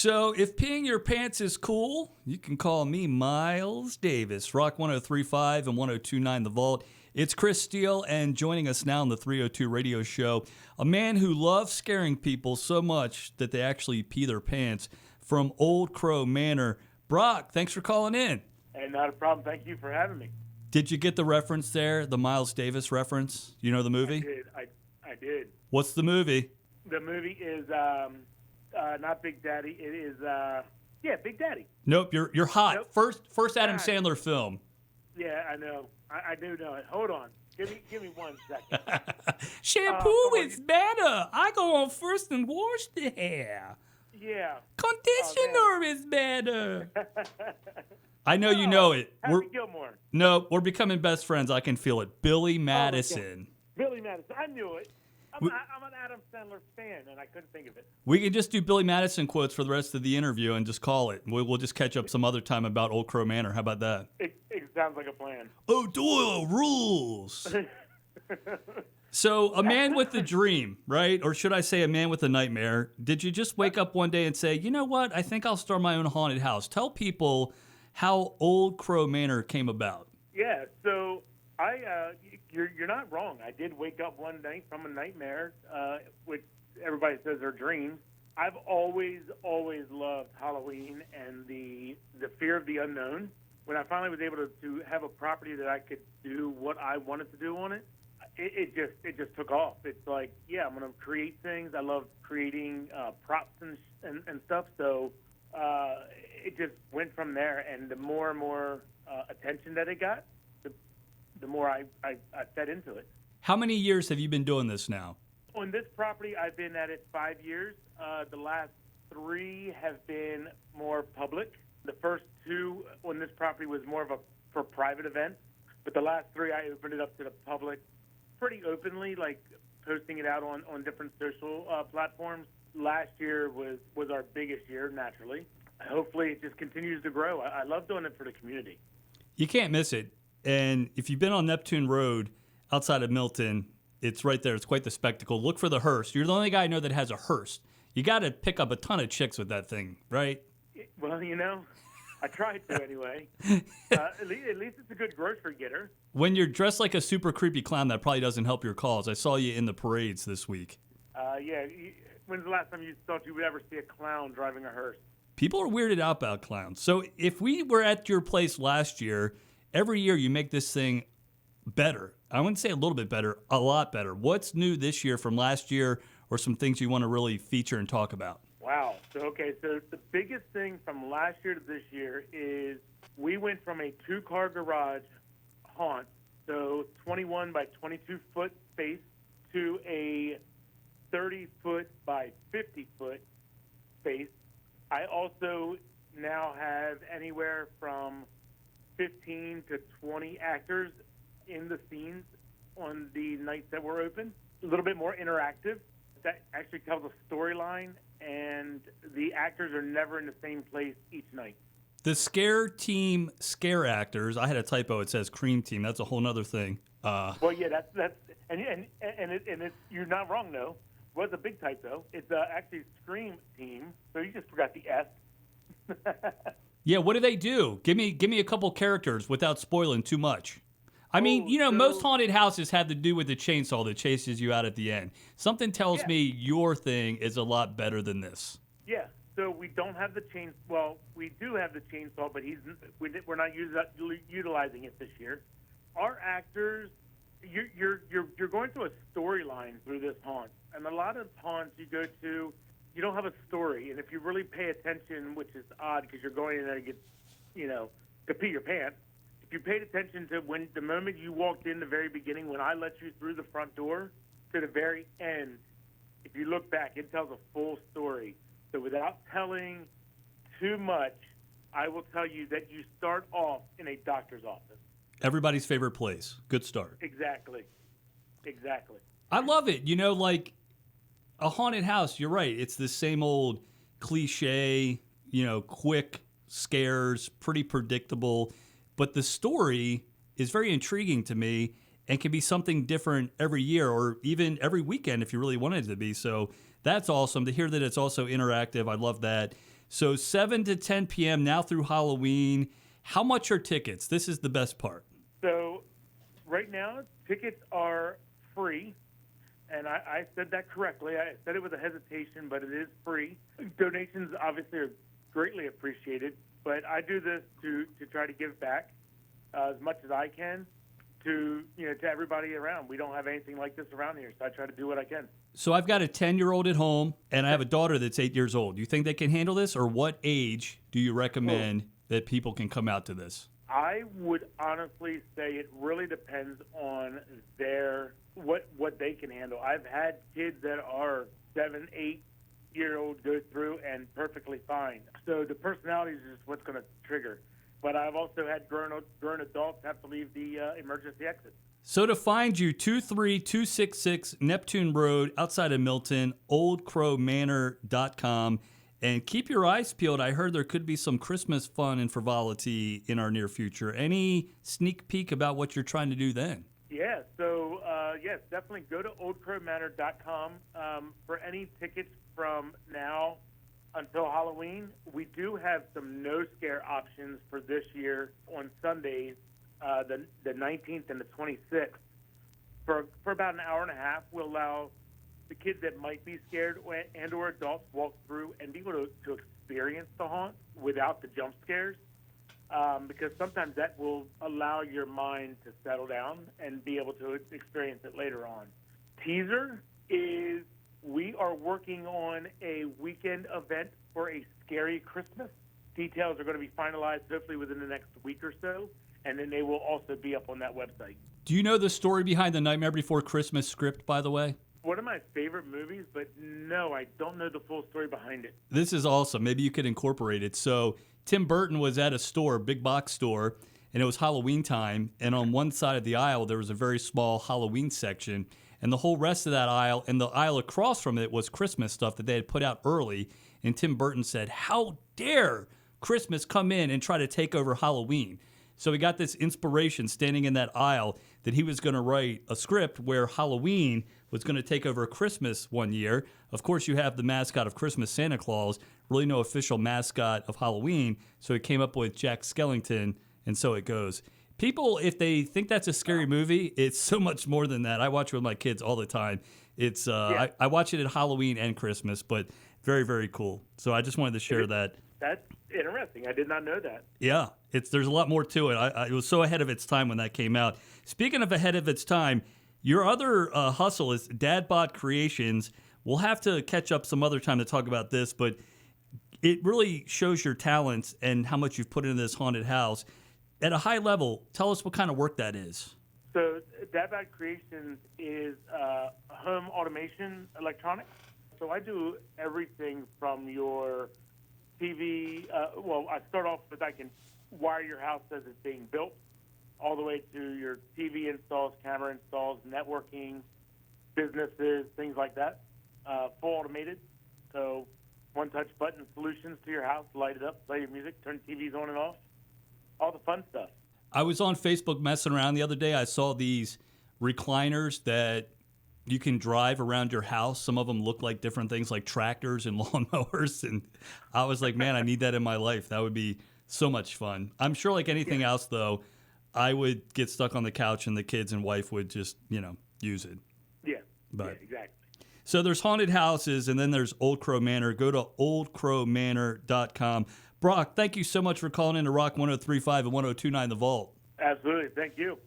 So if peeing your pants is cool, you can call me Miles Davis. Rock 103.5 and 102.9 The Vault. It's Chris Steele, and joining us now on the 302 radio show, a man who loves scaring people so much that they actually pee their pants, from Old Crow Manor. Brock, thanks for calling in. Hey, not a problem. Thank you for having me. Did you get the reference there, the Miles Davis reference? You know the movie? I did. What's the movie? The movie is not Big Daddy. It is Big Daddy. Nope, you're hot. Nope. First Adam Sandler film. Yeah, I know. I do know it. Hold on. Give me 1 second. Shampoo is better. I go on first and wash the hair. Yeah. Conditioner is better. I know you know it. Happy Gilmore. No, we're becoming best friends. I can feel it. Billy Madison. Billy Madison. I knew it. I'm an Adam Sandler fan, and I couldn't think of it. We can just do Billy Madison quotes for the rest of the interview and just call it. We'll just catch up some other time about Old Crow Manor. How about that? It sounds like a plan. Oh, Doyle rules. So, a man with a dream, right? Or should I say a man with a nightmare? Did you just wake up one day and say, you know what? I think I'll start my own haunted house. Tell people how Old Crow Manor came about. Yeah, so you're not wrong. I did wake up one night from a nightmare, which everybody says are dreams. I've always loved Halloween and the fear of the unknown. When I finally was able to have a property that I could do what I wanted to do on it, it just took off. It's like, yeah, I'm going to create things. I love creating props and stuff. So it just went from there. And the more and more attention that it got, the more I fed into it. How many years have you been doing this now? On this property, I've been at it 5 years. The last 3 have been more public. The first 2 on this property was more of for private events. But the last 3, I opened it up to the public pretty openly, like posting it out on different social platforms. Last year was our biggest year, naturally. Hopefully it just continues to grow. I love doing it for the community. You can't miss it. And if you've been on Neptune Road outside of Milton, it's right there. It's quite the spectacle. Look for the hearse. You're the only guy I know that has a hearse. You got to pick up a ton of chicks with that thing, right? Well, I tried to anyway. At least it's a good grocery getter. When you're dressed like a super creepy clown, that probably doesn't help your cause. I saw you in the parades this week. Yeah. When's the last time you thought you would ever see a clown driving a hearse? People are weirded out about clowns. So if we were at your place last year, every year you make this thing better. I wouldn't say a little bit better, a lot better. What's new this year from last year, or some things you want to really feature and talk about? Wow. So the biggest thing from last year to this year is we went from a 2-car garage haunt, so 21 by 22 foot space, to a 30 foot by 50 foot space. I also now have anywhere from 15 to 20 actors in the scenes on the nights that we're open. A little bit more interactive. That actually tells a storyline, and the actors are never in the same place each night. The scare team, scare actors. I had a typo. It says cream team. That's a whole nother thing. Well, yeah, that's it's you're not wrong though. It was a big typo. It's actually Scream Team. So you just forgot the S. Yeah, what do they do? Give me a couple characters without spoiling too much. I mean, most haunted houses have to do with the chainsaw that chases you out at the end. Something tells me your thing is a lot better than this. Yeah. So we don't have the chainsaw. Well, we do have the chainsaw, but we're not utilizing it this year. Our actors, you're going through a storyline through this haunt, and a lot of haunts you go to, you don't have a story, and if you really pay attention, which is odd because you're going in there to get, to pee your pants. If you paid attention to when the moment you walked in the very beginning, when I let you through the front door to the very end, if you look back, it tells a full story. So without telling too much, I will tell you that you start off in a doctor's office. Everybody's favorite place. Good start. Exactly. I love it. Like a haunted house, you're right. It's the same old cliche, quick scares, pretty predictable. But the story is very intriguing to me and can be something different every year or even every weekend if you really wanted it to be. So that's awesome to hear that it's also interactive. I love that. So 7 to 10 p.m. now through Halloween. How much are tickets? This is the best part. So right now, tickets are free. And I said that correctly. I said it with a hesitation, but it is free. Donations obviously are greatly appreciated, but I do this to try to give back as much as I can to everybody around. We don't have anything like this around here, so I try to do what I can. So I've got a 10-year-old at home, and I have a daughter that's 8 years old. Do you think they can handle this, or what age do you recommend that people can come out to this? I would honestly say it really depends on what they can handle. I've had kids that are 7, 8-year-old go through and perfectly fine. So the personality is just what's going to trigger. But I've also had grown adults have to leave the emergency exit. So to find you, 23266 Neptune Road outside of Milton, oldcrowmanor.com. And keep your eyes peeled. I heard there could be some Christmas fun and frivolity in our near future. Any sneak peek about what you're trying to do then? Yeah, so yes, definitely go to oldcrowmanor.com for any tickets from now until Halloween. We do have some no-scare options for this year on Sundays, the 19th and the 26th. For about an hour and a half, we'll allow the kids that might be scared and or adults walk through and be able to experience the haunt without the jump scares, because sometimes that will allow your mind to settle down and be able to experience it later on. Teaser is we are working on a weekend event for a scary Christmas. Details are going to be finalized hopefully within the next week or so, and then they will also be up on that website. Do you know the story behind the Nightmare Before Christmas script, by the way? One of my favorite movies, but no, I don't know the full story behind it. This is awesome. Maybe you could incorporate it. So Tim Burton was at a store, big box store, and it was Halloween time. And on one side of the aisle, there was a very small Halloween section. And the whole rest of that aisle and the aisle across from it was Christmas stuff that they had put out early. And Tim Burton said, "How dare Christmas come in and try to take over Halloween?" So he got this inspiration standing in that aisle that he was going to write a script where Halloween was going to take over Christmas one year. Of course, you have the mascot of Christmas, Santa Claus, really no official mascot of Halloween. So he came up with Jack Skellington, and so it goes. People, if they think that's a scary movie, it's so much more than that. I watch it with my kids all the time. It's I watch it at Halloween and Christmas, but very, very cool. So I just wanted to share that. That's interesting. I did not know that. Yeah, there's a lot more to it. It was so ahead of its time when that came out. Speaking of ahead of its time, your other hustle is Dadbot Creations. We'll have to catch up some other time to talk about this, but it really shows your talents and how much you've put into this haunted house. At a high level, tell us what kind of work that is. So Dadbot Creations is home automation electronics. So I do everything from your TV. I start off with I can wire your house as it's being built, all the way to your TV installs, camera installs, networking, businesses, things like that. Full automated. So one-touch button solutions to your house, light it up, play your music, turn TVs on and off, all the fun stuff. I was on Facebook messing around the other day. I saw these recliners that you can drive around your house. Some of them look like different things like tractors and lawnmowers. And I was like, man, I need that in my life. That would be so much fun. I'm sure like anything else, though, I would get stuck on the couch and the kids and wife would just, use it. Yeah, but, exactly. So there's haunted houses and then there's Old Crow Manor. Go to oldcrowmanor.com. Brock, thank you so much for calling in to Rock 103.5 and 102.9 The Vault. Absolutely. Thank you.